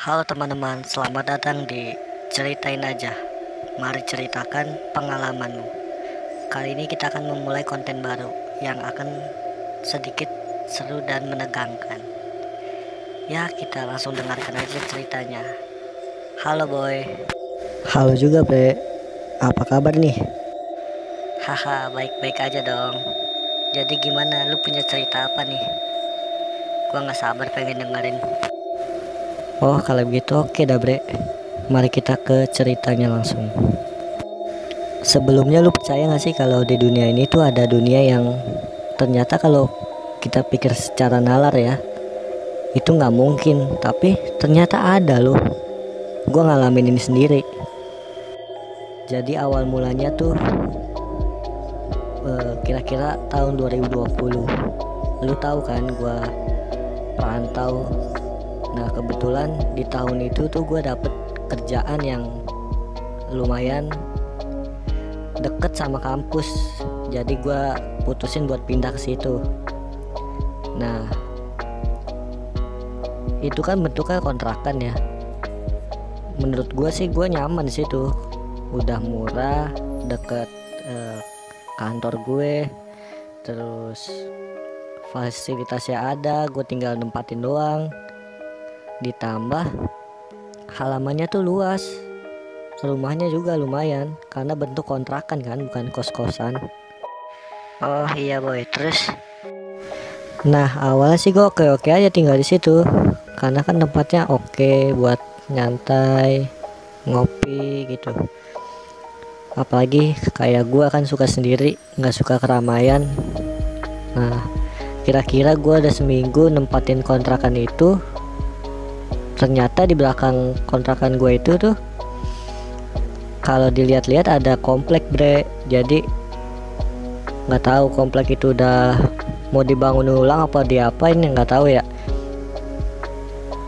Halo teman-teman, selamat datang di Ceritain Aja. Mari ceritakan pengalamanmu. Kali ini kita akan memulai konten baru yang akan sedikit seru dan menegangkan. Ya, kita langsung dengarkan aja ceritanya. Halo boy. Halo juga Bre, apa kabar nih? Haha, baik-baik aja dong. Jadi gimana, lu punya cerita apa nih? Gua gak sabar pengen dengerin. Oh kalau begitu oke dah Bre, mari kita ke ceritanya langsung. Sebelumnya lu percaya gak sih kalau di dunia ini tuh ada dunia yang ternyata kalau kita pikir secara nalar ya, itu gak mungkin, tapi ternyata ada loh. Gue ngalamin ini sendiri. Jadi awal mulanya tuh kira-kira tahun 2020. Lu tahu kan gue perantau. Nah kebetulan di tahun itu tuh gue dapet kerjaan yang lumayan deket sama kampus. Jadi gue putusin buat pindah ke situ. Nah itu kan bentuknya kontrakan ya. Menurut gue sih gue nyaman di situ. Udah murah, deket kantor gue, terus fasilitasnya ada, gue tinggal nempatin doang. Ditambah halamannya tuh luas, rumahnya juga lumayan karena bentuk kontrakan kan, bukan kos-kosan. Oh iya boy, terus? Nah awalnya sih gue oke-oke aja tinggal di situ karena kan tempatnya oke buat nyantai, ngopi gitu. Apalagi kayak gue kan suka sendiri, nggak suka keramaian. Nah kira-kira gue udah seminggu nempatin kontrakan itu. Ternyata di belakang kontrakan gue itu tuh kalau dilihat-lihat ada komplek Bre. Jadi nggak tahu komplek itu udah mau dibangun ulang apa diapain ya, nggak tahu ya.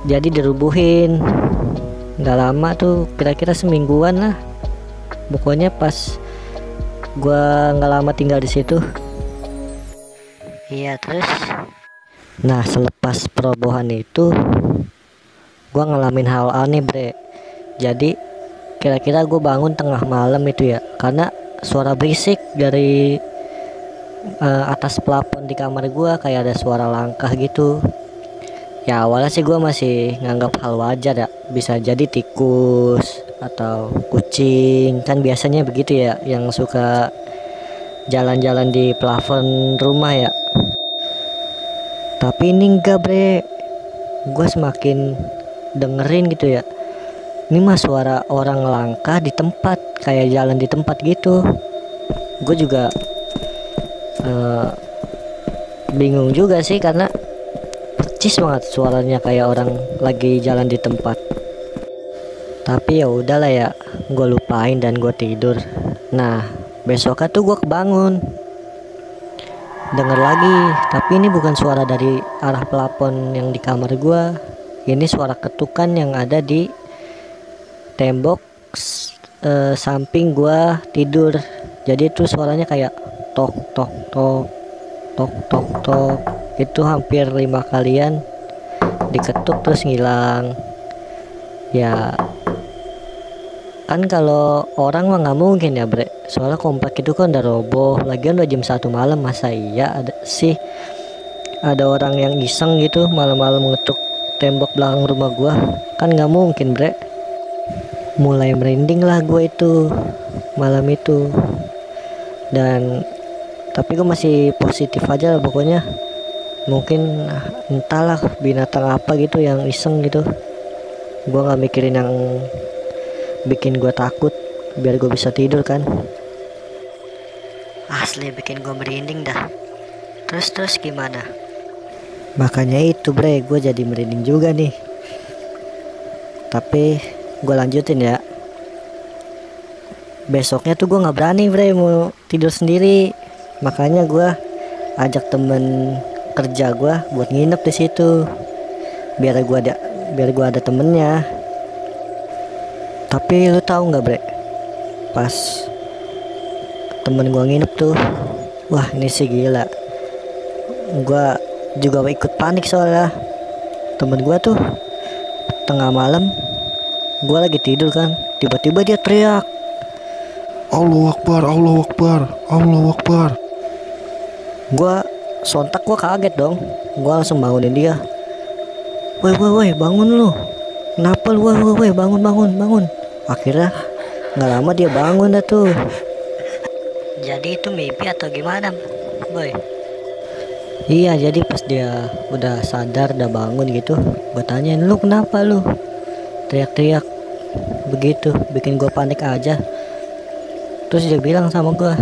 Jadi dirubuhin. Nggak lama tuh, kira-kira semingguan lah. Pokoknya pas gue nggak lama tinggal di situ. Iya terus? Nah selepas perobohan itu gue ngalamin hal aneh Bre. Jadi kira-kira gue bangun tengah malam itu ya, karena suara berisik dari atas plafon di kamar gue, kayak ada suara langkah gitu. Ya awalnya sih gue masih nganggap hal wajar ya, bisa jadi tikus atau kucing, kan biasanya begitu ya yang suka jalan-jalan di plafon rumah ya. Tapi ini enggak Bre, gue semakin dengerin gitu ya, ini mah suara orang langkah di tempat, kayak jalan di tempat gitu. Gue juga bingung juga sih karena percis banget suaranya kayak orang lagi jalan di tempat. Tapi ya udahlah ya, gue lupain dan gue tidur. Nah besoknya tuh gue kebangun, denger lagi, tapi ini bukan suara dari arah plafon yang di kamar gue. Ini suara ketukan yang ada di tembok samping gua tidur. Jadi itu suaranya kayak tok tok tok tok tok tok. Itu hampir 5 kalian diketuk terus ngilang. Ya kan kalau orang mah nggak mungkin ya Bre, soalnya komplek itu kan udah roboh. Lagian udah jam 1 malam, masa iya ada orang yang iseng gitu malam-malam ngetuk tembok belakang rumah gua? Kan nggak mungkin Bre. Mulai merinding lah gue itu malam itu. Dan tapi gue masih positif aja lah pokoknya. Mungkin entahlah binatang apa gitu yang iseng gitu. Gue nggak mikirin yang bikin gue takut, biar gue bisa tidur kan. Asli bikin gue merinding dah. Terus gimana? Makanya itu Bre, gue jadi merinding juga nih. Tapi gue lanjutin ya. Besoknya tuh gue nggak berani Bre mau tidur sendiri. Makanya gue ajak temen kerja gue buat nginep di situ. Biar gue ada temennya. Tapi lu tahu nggak Bre? Pas temen gue nginep tuh, wah ini sih gila. Gue juga ikut panik soalnya temen gue tuh tengah malam, gue lagi tidur kan, tiba-tiba dia teriak. Allahu Akbar, Allahu Akbar, Allahu Akbar. Sontak gue kaget dong. Gue langsung bangunin dia. Woi, bangun lu. Kenapa lu? Woi, bangun. Akhirnya nggak lama dia bangun dah tuh. Jadi itu mimpi atau gimana, boy? Iya, jadi pas dia udah sadar, udah bangun gitu, gue tanyain, lu kenapa lu teriak-teriak begitu, bikin gue panik aja. Terus dia bilang sama gue,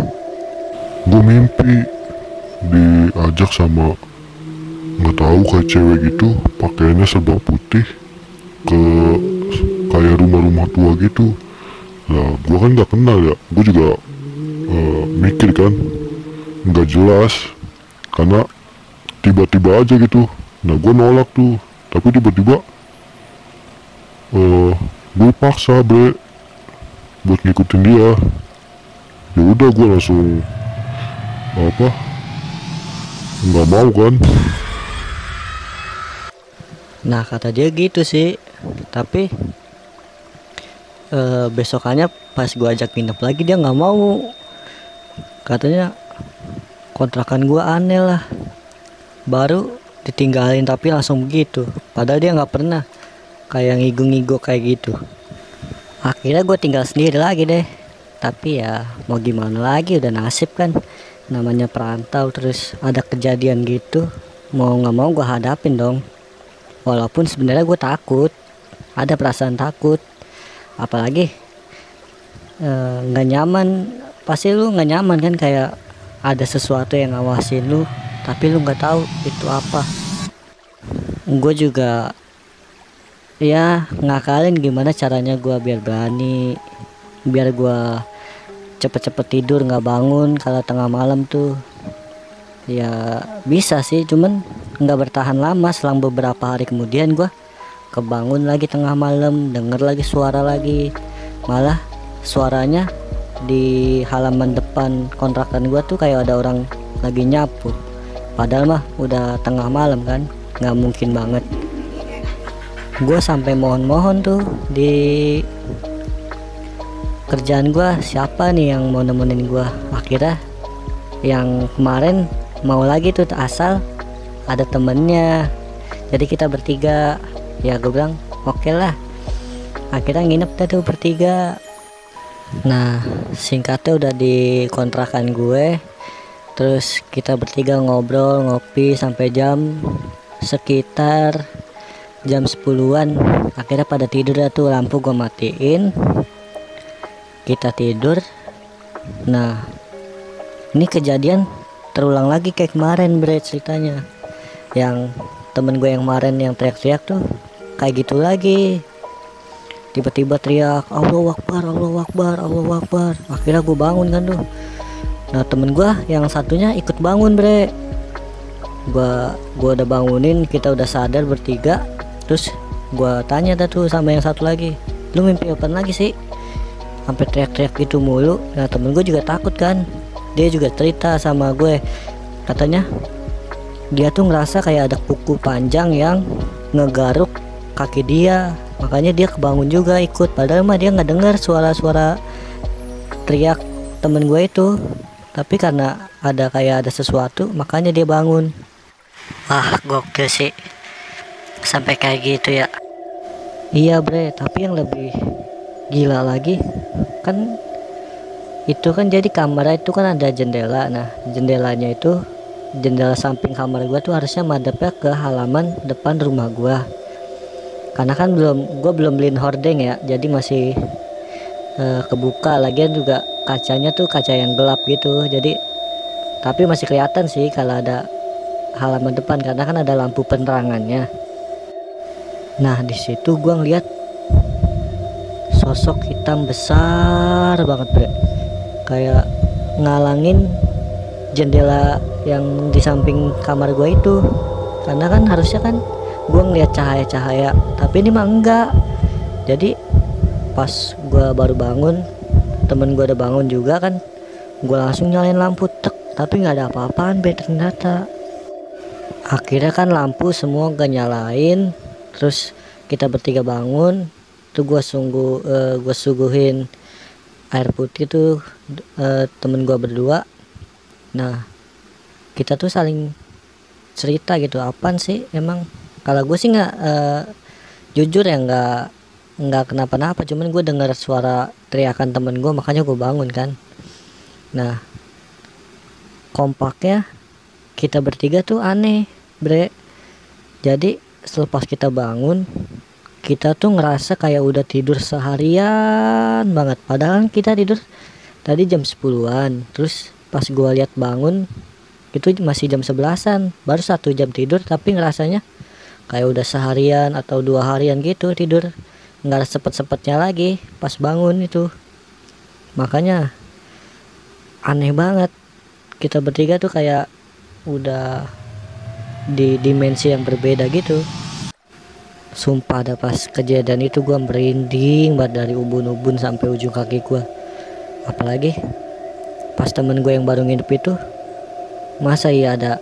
Gue mimpi diajak sama nggak tahu kayak cewek gitu, pakaiannya serba putih, ke kayak rumah-rumah tua gitu. Nah, gue kan nggak kenal ya, gue juga mikir kan nggak jelas karena tiba-tiba aja gitu. Nah, gue nolak tuh, tapi tiba-tiba gue paksa buat ngikutin dia. Ya udah, gue langsung nggak mau kan. nah kata dia gitu sih. Tapi besokannya pas gue ajak nginep lagi dia nggak mau. Katanya kontrakan gue aneh lah, baru ditinggalin tapi langsung begitu. Padahal dia nggak pernah kayak ngigo-ngigo kayak gitu. Akhirnya gue tinggal sendiri lagi deh. Tapi ya mau gimana lagi, udah nasib kan, namanya perantau. Terus ada kejadian gitu, mau nggak mau gue hadapin dong. Walaupun sebenarnya gue takut, ada perasaan takut. Apalagi nggak nyaman, pasti lu nggak nyaman kan, kayak ada sesuatu yang ngawasin lu tapi lu nggak tahu itu apa. Gue juga ya ngakalin gimana caranya gue biar berani, biar gue cepet-cepet tidur nggak bangun kalau tengah malam tuh. Ya bisa sih, cuman nggak bertahan lama. Selang beberapa hari kemudian gue kebangun lagi tengah malam, denger lagi suara lagi. Malah suaranya di halaman depan kontrakan gue tuh kayak ada orang lagi nyapu. Padahal mah udah tengah malam kan, nggak mungkin banget. Gue sampai mohon-mohon tuh di kerjaan gue, siapa nih yang mau nemenin gue. Akhirnya yang kemarin mau lagi tuh, asal ada temennya, jadi kita bertiga. Ya gue bilang oke lah. Akhirnya nginep dah tuh bertiga. Nah singkatnya udah di kontrakan gue. Terus kita bertiga ngobrol ngopi sampai jam sekitar jam 10-an. Akhirnya pada tidur dah tuh, lampu gue matiin, kita tidur. Nah ini kejadian terulang lagi kayak kemarin bre, ceritanya. Yang temen gue yang kemarin yang teriak-teriak tuh kayak gitu lagi. Tiba-tiba teriak Allahu Akbar, Allahu Akbar, Allahu Akbar. Akhirnya gue bangun kan tuh. Nah temen gue yang satunya ikut bangun bre. Gue udah bangunin, kita udah sadar bertiga. Terus gue tanya dah tuh sama yang satu lagi, lu mimpi apa lagi sih sampai teriak-teriak gitu mulu. Nah temen gue juga takut kan, dia juga cerita sama gue. Katanya dia tuh ngerasa kayak ada kuku panjang yang ngegaruk kaki dia, makanya dia kebangun juga ikut. Padahal mah dia nggak dengar suara-suara teriak temen gue itu, tapi karena ada sesuatu makanya dia bangun. Wah, gokil sih. Sampai kayak gitu ya. Iya bre, tapi yang lebih gila lagi kan, itu kan jadi kamarnya itu kan ada jendela. Nah jendelanya itu, jendela samping kamar gua tuh harusnya madepnya ke halaman depan rumah gua. Karena kan gua belum beliin hordeng ya, jadi masih kebuka. Lagian juga kacanya tuh kaca yang gelap gitu, jadi tapi masih kelihatan sih kalau ada halaman depan karena kan ada lampu penerangannya. Nah di situ gua ngeliat sosok hitam besar banget bre, kayak ngalangin jendela yang di samping kamar gua itu. Karena kan harusnya kan gua ngeliat cahaya-cahaya, tapi ini mah enggak. Jadi pas gua baru bangun, temen gua udah bangun juga kan, gua langsung nyalain lampu tek, tapi nggak ada apa-apaan bre ternyata. Akhirnya kan lampu semua gak nyalain. Terus kita bertiga bangun tuh, gue suguhin air putih tuh temen gue berdua. Nah kita tuh saling cerita gitu, apaan sih emang. Kalau gue sih nggak jujur ya, nggak kenapa-napa, cuman gue dengar suara teriakan temen gue, makanya gue bangun kan. Nah kompaknya kita bertiga tuh aneh bre. Jadi selepas kita bangun, kita tuh ngerasa kayak udah tidur seharian banget, padahal kita tidur tadi jam 10-an. Terus pas gua lihat bangun itu masih jam 11-an, baru 1 jam tidur, tapi ngerasanya kayak udah seharian atau 2 harian gitu tidur, nggak sepet-sepetnya lagi pas bangun itu. Makanya aneh banget, kita bertiga tuh kayak udah di dimensi yang berbeda gitu. Sumpah ada pas kejadian itu gua merinding banget dari ubun-ubun sampai ujung kaki gua. Apalagi pas temen gue yang baru nginep itu, masa iya ada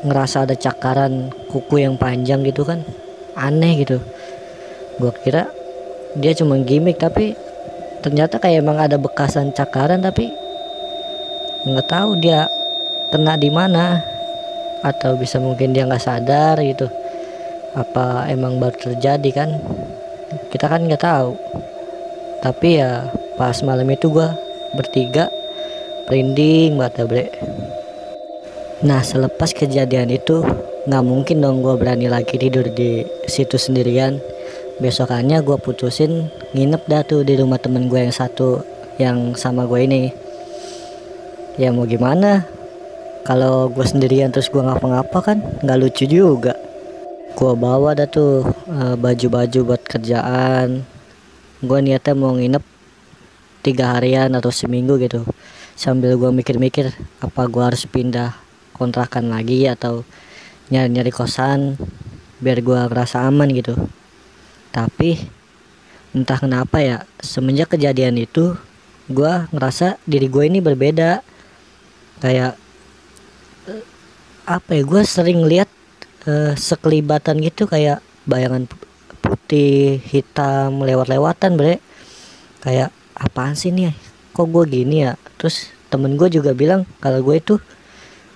ngerasa ada cakaran kuku yang panjang gitu kan, aneh gitu. Gua kira dia cuma gimmick, tapi ternyata kayak emang ada bekasan cakaran, tapi nggak tahu dia kena di mana, atau bisa mungkin dia nggak sadar gitu, apa emang baru terjadi kan, kita kan nggak tahu. Tapi ya pas malam itu gua bertiga merinding banget ya bre. Nah selepas kejadian itu nggak mungkin dong gua berani lagi tidur di situ sendirian. Besokannya gua putusin nginep dah tuh di rumah temen gue yang satu yang sama gue ini. Ya mau gimana, kalau gue sendirian terus gue ngapa-ngapa kan nggak lucu juga. Gue bawa dah tuh baju-baju buat kerjaan. Gue niatnya mau nginep 3 harian atau seminggu gitu, sambil gue mikir-mikir apa gue harus pindah kontrakan lagi atau nyari-nyari kosan biar gue ngerasa aman gitu. Tapi entah kenapa ya, semenjak kejadian itu gue ngerasa diri gue ini berbeda. Kayak apa ya, gue sering lihat sekelibatan gitu, kayak bayangan putih hitam lewat-lewatan bre. Kayak apaan sih nih, kok gue gini ya. Terus temen gue juga bilang kalau gue itu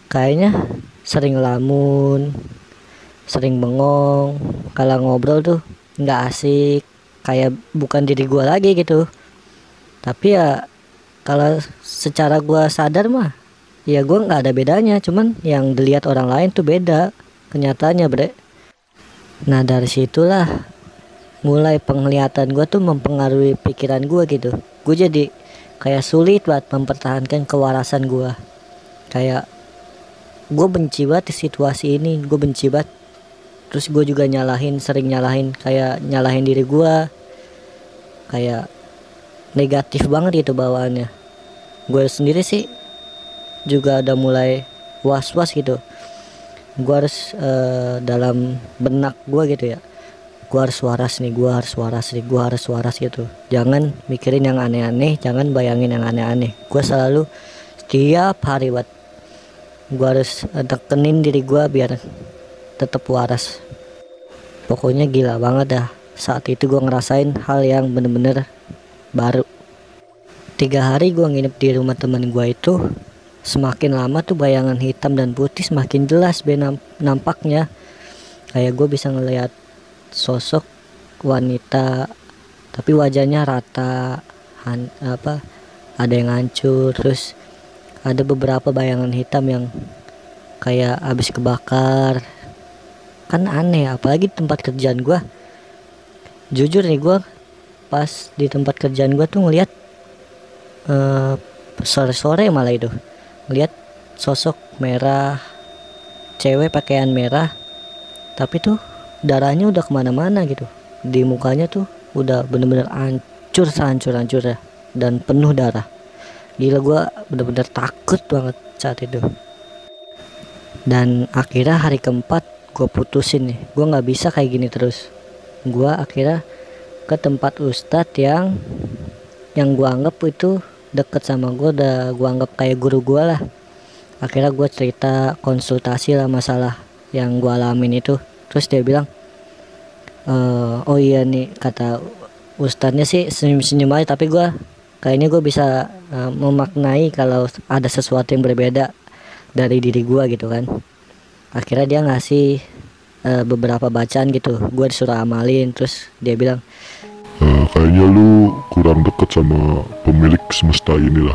kayaknya sering lamun, sering bengong, kalau ngobrol tuh nggak asik, kayak bukan diri gue lagi gitu. Tapi ya kalau secara gue sadar mah ya gue nggak ada bedanya, cuman yang dilihat orang lain tuh beda kenyataannya bre. Nah dari situlah mulai penglihatan gue tuh mempengaruhi pikiran gue gitu. Gue jadi kayak sulit banget mempertahankan kewarasan gue. Kayak gue benci banget di situasi ini, gue benci banget. Terus gue juga sering nyalahin, kayak nyalahin diri gue, kayak negatif banget gitu bawaannya. Gue sendiri sih juga udah mulai was-was gitu. Gue harus dalam benak gue gitu ya, gue harus waras nih, gue harus waras nih, gue harus waras gitu. Jangan mikirin yang aneh-aneh, jangan bayangin yang aneh-aneh. Gue selalu setiap hari buat gue harus tekenin diri gue biar tetap waras. Pokoknya gila banget dah, saat itu gue ngerasain hal yang bener-bener baru. 3 hari gue nginep di rumah teman gue itu, semakin lama tuh bayangan hitam dan putih semakin jelas nampaknya. Kayak gue bisa ngelihat sosok wanita, tapi wajahnya rata, ada yang hancur. Terus ada beberapa bayangan hitam yang kayak habis kebakar. Kan aneh, apalagi tempat kerjaan gue. Jujur nih, gue pas di tempat kerjaan gue tuh ngelihat sore-sore malah itu ngelihat sosok merah, cewek pakaian merah, tapi tuh darahnya udah kemana-mana gitu. Di mukanya tuh udah bener-bener hancur sehancur-hancur ya, dan penuh darah. Gila, gue bener-bener takut banget saat itu. Dan akhirnya hari keempat gue putusin nih, gue nggak bisa kayak gini terus. Gue akhirnya ke tempat ustadz yang gue anggap itu deket sama gue, udah gue anggap kayak guru gue lah. Akhirnya gue cerita, konsultasi lah masalah yang gue alamin itu. Terus dia bilang Oh iya nih, kata ustadznya sih senyum-senyum aja, tapi kayaknya gue bisa memaknai kalau ada sesuatu yang berbeda dari diri gue gitu kan. Akhirnya dia ngasih beberapa bacaan gitu, gue disuruh amalin. Terus dia bilang, Kayaknya lu kurang deket sama pemilik semesta inilah.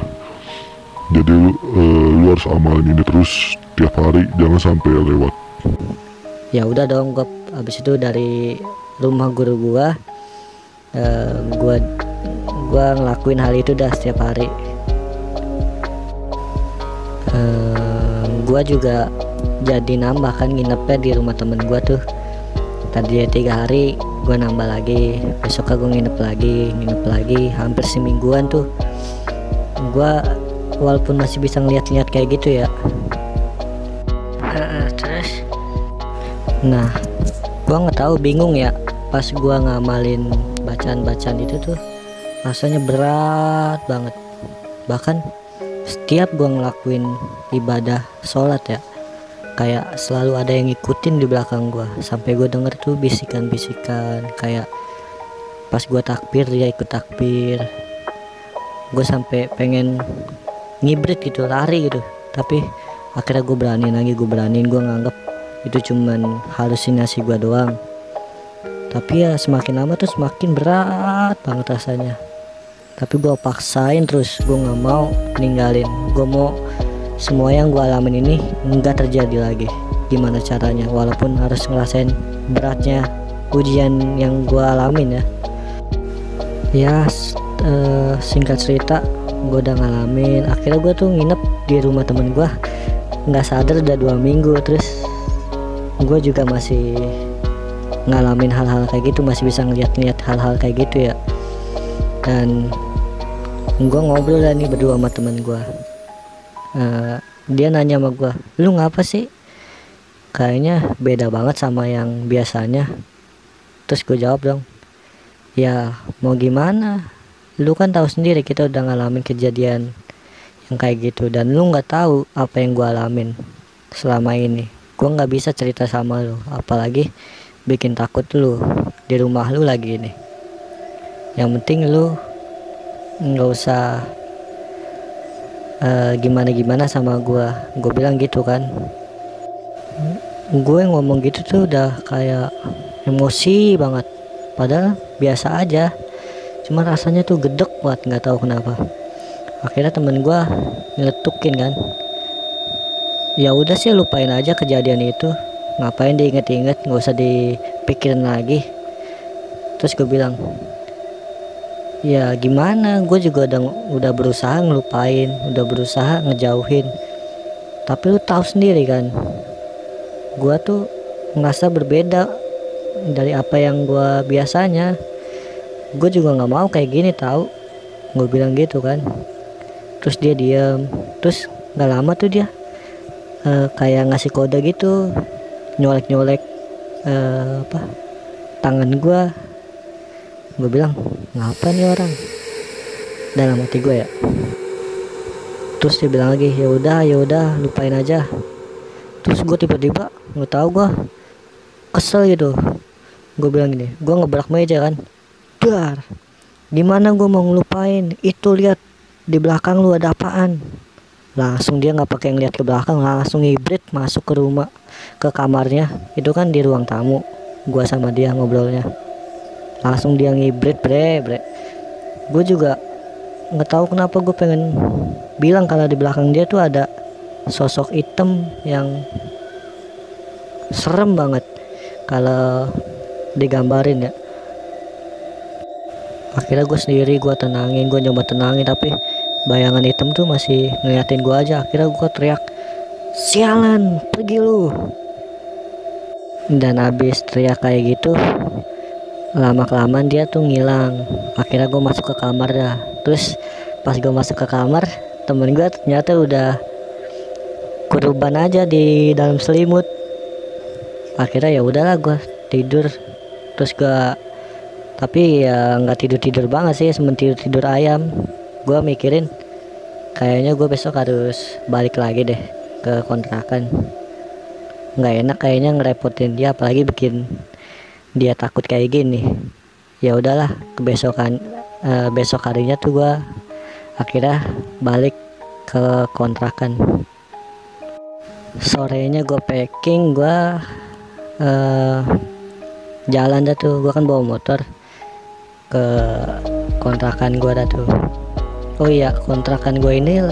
Jadi lu harus amalin ini terus tiap hari, jangan sampai lewat. ya udah dong. Gue abis itu dari rumah guru gue, gue ngelakuin hal itu dah setiap hari. Gue juga jadi nambah kan nginepnya di rumah temen gue tuh. Tadi 3 hari, gue nambah lagi. Besoknya gue nginep lagi, hampir semingguan tuh. Gue walaupun masih bisa ngeliat-ngeliat kayak gitu ya. Terus Nah, gue nggak tahu, bingung ya. Pas gue ngamalin bacaan-bacaan itu tuh rasanya berat banget. Bahkan setiap gue ngelakuin ibadah sholat ya, kayak selalu ada yang ngikutin di belakang gue. Sampai gue denger tuh bisikan-bisikan, kayak pas gue takbir dia ikut takbir. Gue sampai pengen ngibrit gitu, lari gitu. Tapi akhirnya gue beraniin. Gue nganggep itu cuman halusinasi gue doang. Tapi ya semakin lama tuh semakin berat banget rasanya. Tapi gue paksain terus, gue nggak mau ninggalin. Gue mau semua yang gue alamin ini nggak terjadi lagi. Gimana caranya, walaupun harus ngerasain beratnya ujian yang gue alamin ya. Singkat cerita, gue udah ngalamin. Akhirnya gue tuh nginep di rumah temen gue, nggak sadar udah 2 minggu. Terus gue juga masih ngalamin hal-hal kayak gitu, masih bisa ngeliat-ngeliat hal-hal kayak gitu ya. Dan gue ngobrol lah nih berdua sama temen gue. Dia nanya sama gue, lu ngapa sih kayaknya beda banget sama yang biasanya? Terus gue jawab dong, ya mau gimana, lu kan tahu sendiri kita udah ngalamin kejadian yang kayak gitu, dan lu nggak tahu apa yang gue alamin selama ini. Gue nggak bisa cerita sama lu, apalagi bikin takut lu di rumah lu lagi ini. Yang penting lu nggak usah gimana-gimana sama gue bilang gitu kan. Gue ngomong gitu tuh udah kayak emosi banget, padahal biasa aja, cuma rasanya tuh gedek banget, nggak tahu kenapa. Akhirnya temen gue nyeletukin kan, ya udah sih lupain aja kejadian itu, ngapain diinget-inget, nggak usah dipikirin lagi. Terus gue bilang, ya gimana, gue juga udah berusaha ngelupain, udah berusaha ngejauhin, tapi lu tahu sendiri kan, gue tuh ngerasa berbeda dari apa yang gue biasanya. Gue juga nggak mau kayak gini tahu, gue bilang gitu kan. Terus dia diam. Terus nggak lama tuh dia kayak ngasih kode gitu, nyolek tangan gue. Gue bilang, ngapa nih orang, dalam hati gue ya. Terus dia bilang lagi, ya udah lupain aja. Terus gue tiba-tiba nggak tahu, gue kesel gitu. Gue bilang gini, gue ngebrak meja kan, dar, gimana gue mau ngelupain itu, lihat di belakang lu ada apaan. Langsung dia nggak pakai ngeliat ke belakang, langsung hibrid masuk ke rumah, ke kamarnya. Itu kan di ruang tamu, gue sama dia ngobrolnya. Langsung dia ngibrit bre. Gue juga nggak tahu kenapa gue pengen bilang kalau di belakang dia tuh ada sosok hitam yang serem banget kalau digambarin ya. Akhirnya gue sendiri gue nyoba tenangin, tapi bayangan hitam tuh masih ngeliatin gue aja. Akhirnya gue teriak, sialan, pergi lu. Dan abis teriak kayak gitu, lama kelamaan dia tuh ngilang. Akhirnya gue masuk ke kamar dah. Terus pas gue masuk ke kamar, temen gue ternyata udah kuruban aja di dalam selimut. Akhirnya ya udahlah, gue tidur. Terus tapi ya nggak tidur banget sih, tidur ayam. Gue mikirin kayaknya gue besok harus balik lagi deh ke kontrakan. Nggak enak kayaknya ngerepotin dia, apalagi bikin dia takut kayak gini. Ya udahlah, besok harinya tuh gua akhirnya balik ke kontrakan. Sorenya gue packing, gue jalan dah tuh. Gue kan bawa motor ke kontrakan gue dah tuh. Oh iya, kontrakan gue ini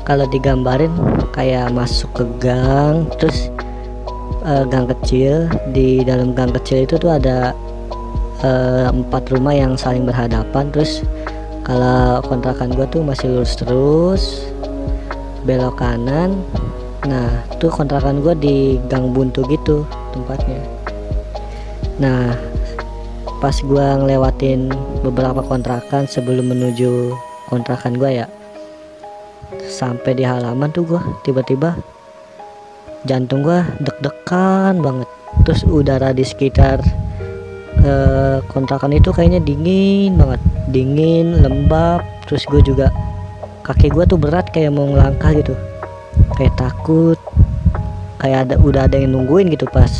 kalau digambarin kayak masuk ke gang, terus gang kecil. Di dalam gang kecil itu tuh ada 4 rumah yang saling berhadapan. Terus kalau kontrakan gue tuh masih lurus terus, belok kanan. Nah tuh kontrakan gue di gang buntu gitu tempatnya. Nah pas gue ngelewatin beberapa kontrakan sebelum menuju kontrakan gue ya, sampai di halaman tuh gue tiba-tiba jantung gue deg-degan banget. Terus udara di sekitar kontrakan itu kayaknya dingin banget, dingin, lembab. Terus gue juga kaki gue tuh berat kayak mau ngelangkah gitu, kayak takut, kayak udah ada yang nungguin gitu pas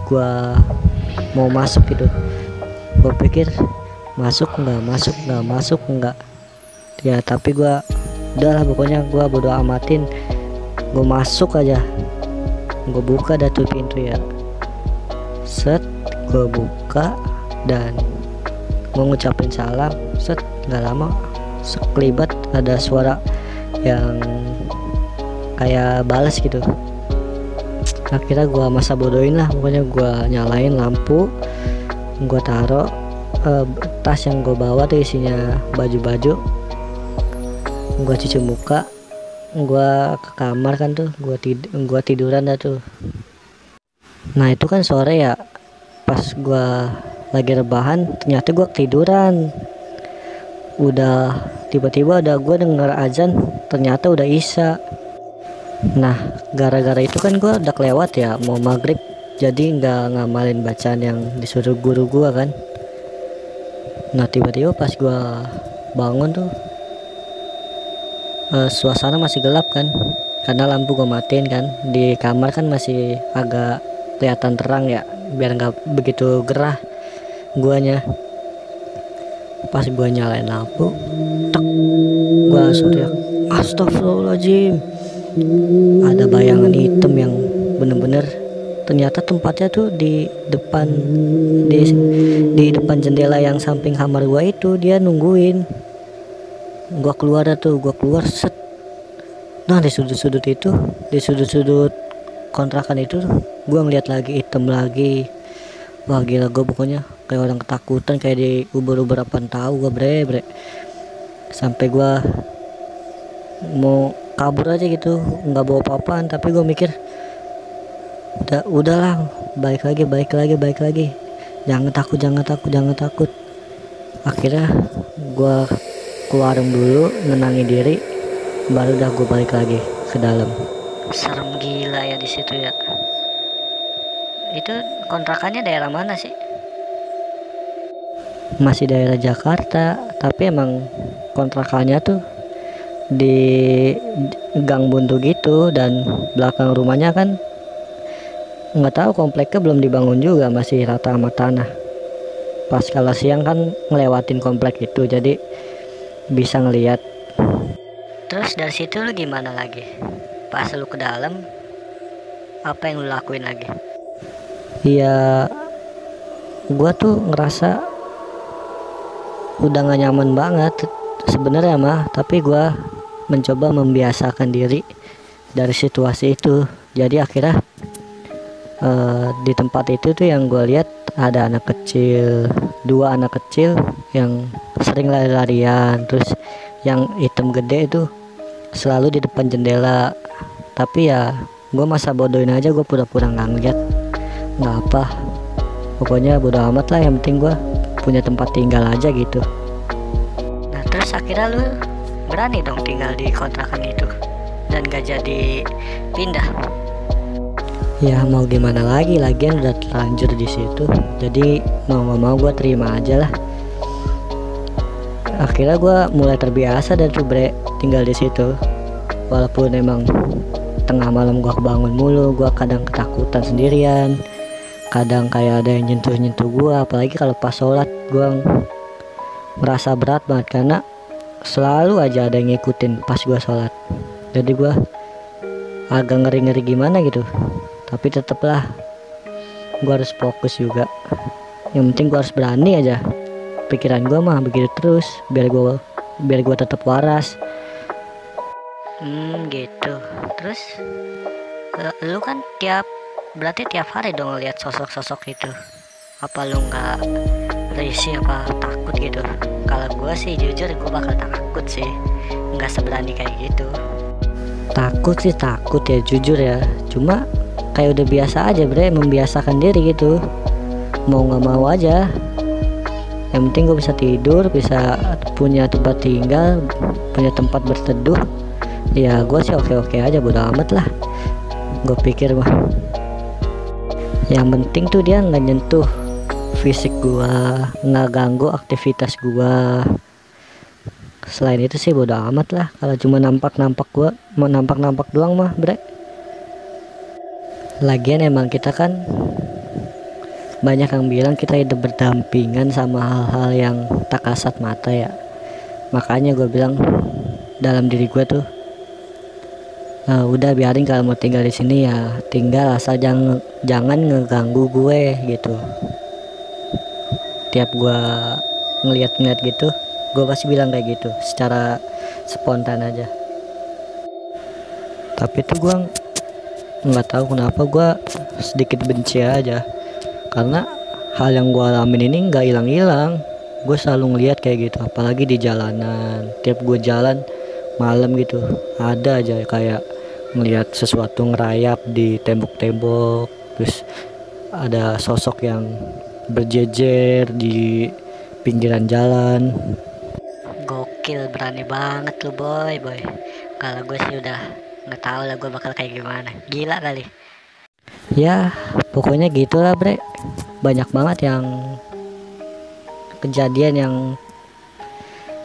gue mau masuk gitu. Gue pikir masuk nggak ya, tapi gue udahlah, pokoknya gue bodo amatin, gue masuk aja. Gue buka dah tuh pintu ya, set, gue buka dan mau ngucapin salam, set, nggak lama sekelibat ada suara yang kayak balas gitu. Akhirnya gue masa bodohin lah, pokoknya gue nyalain lampu, gue taruh tas yang gue bawa tuh isinya baju-baju, gue cuci muka, gue ke kamar kan tuh, gue tiduran dah tuh. Nah itu kan sore ya, pas gue lagi rebahan ternyata gue ketiduran. Udah tiba-tiba gue denger azan, ternyata udah isya. Nah gara-gara itu kan gue udah kelewat ya mau maghrib, jadi nggak ngamalin bacaan yang disuruh guru gue kan. Nah tiba-tiba pas gue bangun tuh suasana masih gelap kan, karena lampu gue matiin kan. Di kamar kan masih agak kelihatan terang ya, biar nggak begitu gerah guanya. Pas gue nyalain lampu, tek, gue langsung teriak, astagfirullahaladzim. Ada bayangan hitam yang bener-bener, ternyata tempatnya tuh di depan jendela yang samping kamar gue itu. Dia nungguin gue keluar tuh, gue keluar set. Nah di sudut-sudut itu, di sudut-sudut kontrakan itu gue ngeliat lagi hitam lagi. Wah gila, gue pokoknya kayak orang ketakutan, kayak di ubur-ubur apaan tahu gue bre. Sampai gue mau kabur aja gitu, nggak bawa apa-apaan. Tapi gue mikir udahlah, baik lagi, jangan takut. Akhirnya gue ke warung dulu, nenangin diri, baru dah gue balik lagi ke dalam. Serem gila ya di situ ya. Itu kontrakannya daerah mana sih? Masih daerah Jakarta, tapi emang kontrakannya tuh di gang buntu gitu, dan belakang rumahnya kan nggak tahu, kompleknya belum dibangun juga, masih rata sama tanah. Pas kalau siang kan ngelewatin komplek itu, jadi bisa ngelihat. Terus dari situ lu gimana lagi? Pas lu ke dalam, apa yang lu lakuin lagi? Ya gua tuh ngerasa udah gak nyaman banget sebenarnya mah, tapi gua mencoba membiasakan diri dari situasi itu. Jadi akhirnya di tempat itu tuh yang gue lihat ada dua anak kecil yang sering lari-larian. Terus yang hitam gede itu selalu di depan jendela. Tapi ya gue masa bodohin aja, gue pura-pura nggak ngeliat, nggak apa, pokoknya bodo amat lah, yang penting gue punya tempat tinggal aja gitu. Nah terus akhirnya lu berani dong tinggal di kontrakan itu dan gak jadi pindah? Ya mau gimana lagi, lagian udah terlanjur di situ, jadi mau nggak mau gue terima aja lah. Akhirnya gue mulai terbiasa dan tuh tinggal di situ. Walaupun emang tengah malam gue kebangun mulu, gue kadang ketakutan sendirian, kadang kayak ada yang nyentuh gua, apalagi kalau pas sholat gua merasa berat banget karena selalu aja ada yang ngikutin pas gua sholat. Jadi gua agak ngeri gimana gitu, tapi tetaplah gua harus fokus juga. Yang penting gua harus berani aja. Pikiran gua mah begitu terus, biar gua tetap waras. Gitu. Terus lu kan berarti tiap hari dong lihat sosok-sosok itu. Apa lu nggak risih apa takut gitu? Kalau gue sih jujur gue bakal takut sih, nggak seberani kayak gitu. Takut sih takut ya, jujur ya. Cuma kayak udah biasa aja bre, membiasakan diri gitu. Mau nggak mau aja. Yang penting gue bisa tidur, bisa punya tempat tinggal, punya tempat berteduh. Ya gue sih oke aja, bodo amat lah. Gue pikir mah yang penting tuh dia nggak nyentuh fisik gua, nggak ganggu aktivitas gua. Selain itu sih bodo amat lah. Kalau cuma nampak gua, mau nampak doang mah bre. Lagian emang kita kan banyak yang bilang kita hidup berdampingan sama hal-hal yang tak kasat mata ya. Makanya gue bilang dalam diri gue tuh, udah biarin kalau mau tinggal di sini ya tinggal, asal jangan ngeganggu gue gitu. Tiap gue ngeliat gitu, gue pasti bilang kayak gitu secara spontan aja. Tapi tuh gue nggak tahu kenapa gue sedikit benci aja, karena hal yang gue alamin ini nggak hilang. Gue selalu ngeliat kayak gitu, apalagi di jalanan. Tiap gue jalan malam gitu, ada aja kayak ngelihat sesuatu ngerayap di tembok-tembok, terus ada sosok yang berjejer di pinggiran jalan. Gokil, berani banget lu boy. Kalau gue sih udah nggak tahu lah gue bakal kayak gimana. Gila kali. Ya pokoknya gitulah bre, banyak banget yang kejadian yang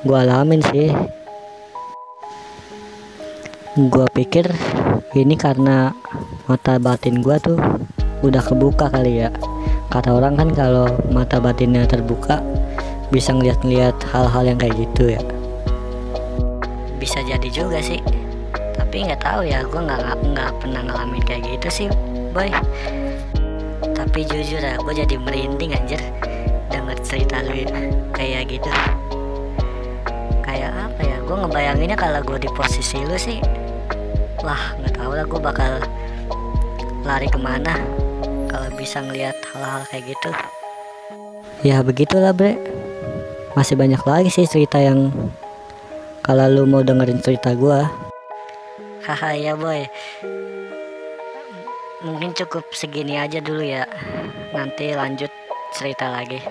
gue alamin sih. Gue pikir ini karena mata batin gue tuh udah kebuka kali ya. Kata orang kan kalau mata batinnya terbuka bisa ngeliat hal-hal yang kayak gitu ya. Bisa jadi juga sih, tapi nggak tahu ya, gue nggak pernah ngalamin kayak gitu sih boy. Tapi jujur ya, gue jadi merinding anjir denger cerita lu kayak gitu. Kayak apa ya, gue ngebayanginnya kalau gue di posisi lu sih, wah nggak tahu lah gue bakal lari kemana kalau bisa ngelihat hal-hal kayak gitu. Ya begitulah bre, masih banyak lagi sih cerita yang kalau lu mau dengerin cerita gua. Haha ya boy, mungkin cukup segini aja dulu ya, nanti lanjut cerita lagi.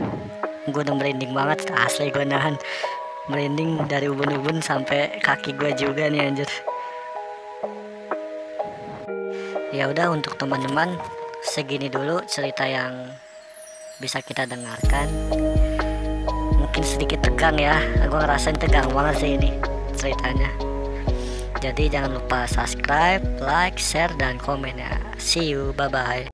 Gue udah merinding banget asli, gue nahan merinding dari ubun-ubun sampai kaki gue juga nih anjir. Ya udah, untuk teman-teman segini dulu cerita yang bisa kita dengarkan. Mungkin sedikit tegang ya, gue ngerasain tegang banget sih ini ceritanya. Jadi jangan lupa subscribe, like, share, dan komen ya. See you, bye bye.